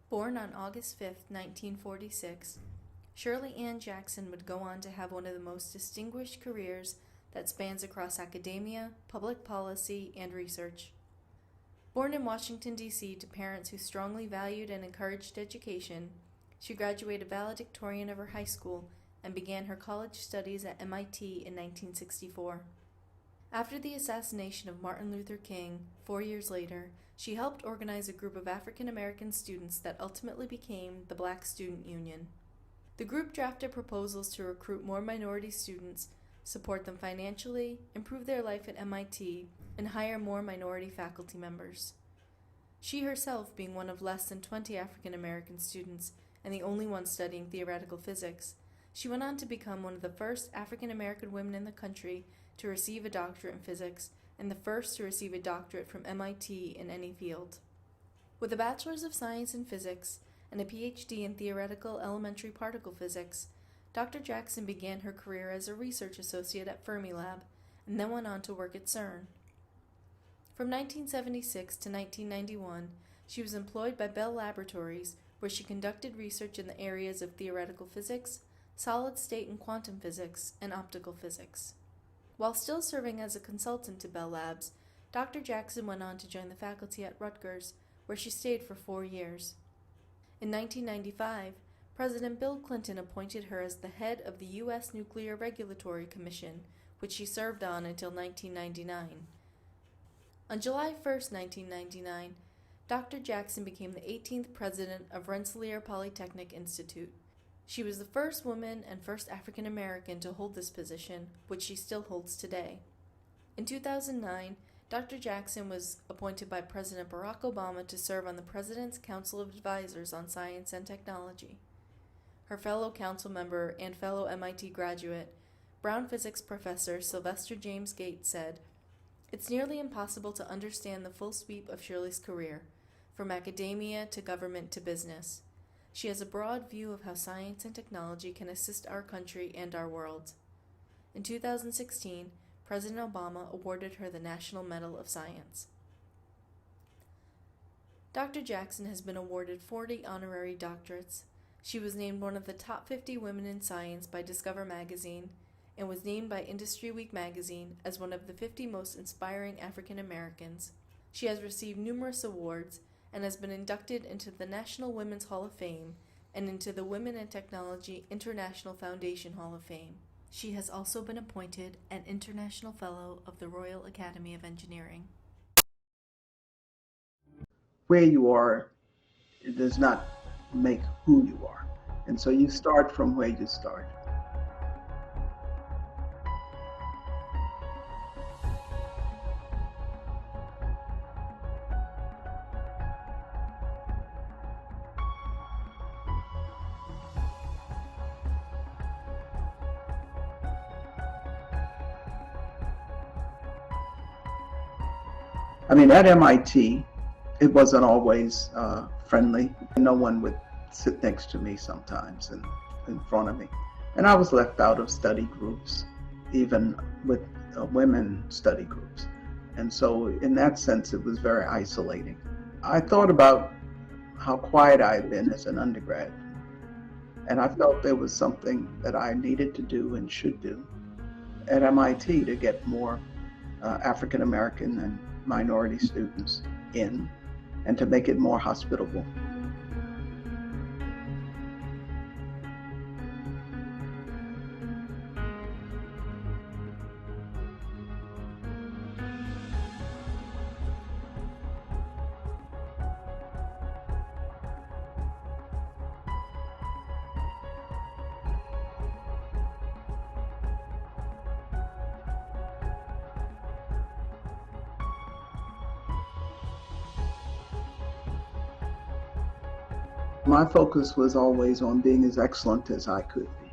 Born on August 5, 1946, Shirley Ann Jackson would go on to have one of the most distinguished careers that spans across academia, public policy, and research. Born in Washington, D.C. to parents who strongly valued and encouraged education, she graduated valedictorian of her high school and began her college studies at MIT in 1964. After the assassination of Martin Luther King, 4 years later, she helped organize a group of African American students that ultimately became the Black Student Union. The group drafted proposals to recruit more minority students, support them financially, improve their life at MIT, and hire more minority faculty members. She herself being one of less than 20 African American students and the only one studying theoretical physics, she went on to become one of the first African American women in the country to receive a doctorate in physics and the first to receive a doctorate from MIT in any field. With a Bachelor's of Science in Physics and a PhD in Theoretical Elementary Particle Physics, Dr. Jackson began her career as a research associate at Fermilab and then went on to work at CERN. From 1976 to 1991, she was employed by Bell Laboratories, where she conducted research in the areas of theoretical physics, solid-state and quantum physics, and optical physics. While still serving as a consultant to Bell Labs, Dr. Jackson went on to join the faculty at Rutgers, where she stayed for 4 years. In 1995, President Bill Clinton appointed her as the head of the U.S. Nuclear Regulatory Commission, which she served on until 1999. On July 1, 1999, Dr. Jackson became the 18th president of Rensselaer Polytechnic Institute. She was the first woman and first African American to hold this position, which she still holds today. In 2009, Dr. Jackson was appointed by President Barack Obama to serve on the President's Council of Advisors on Science and Technology. Her fellow council member and fellow MIT graduate, Brown physics professor Sylvester James Gates said, "It's nearly impossible to understand the full sweep of Shirley's career, from academia to government to business. She has a broad view of how science and technology can assist our country and our world." In 2016, President Obama awarded her the National Medal of Science. Dr. Jackson has been awarded 40 honorary doctorates. She was named one of the top 50 women in science by Discover magazine and was named by Industry Week magazine as one of the 50 most inspiring African Americans. She has received numerous awards and has been inducted into the National Women's Hall of Fame and into the Women in Technology International Foundation Hall of Fame. She has also been appointed an International Fellow of the Royal Academy of Engineering. Where you are, it does not make who you are. And so you start from where you start. I mean, at MIT, it wasn't always friendly. No one would sit next to me sometimes and in front of me. And I was left out of study groups, even with women study groups. And so in that sense, it was very isolating. I thought about how quiet I had been as an undergrad. And I felt there was something that I needed to do and should do at MIT to get more African American and minority students in, and to make it more hospitable. My focus was always on being as excellent as I could be.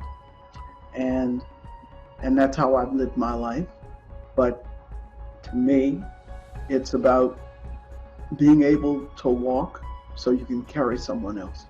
And that's how I've lived my life. But to me, it's about being able to walk so you can carry someone else.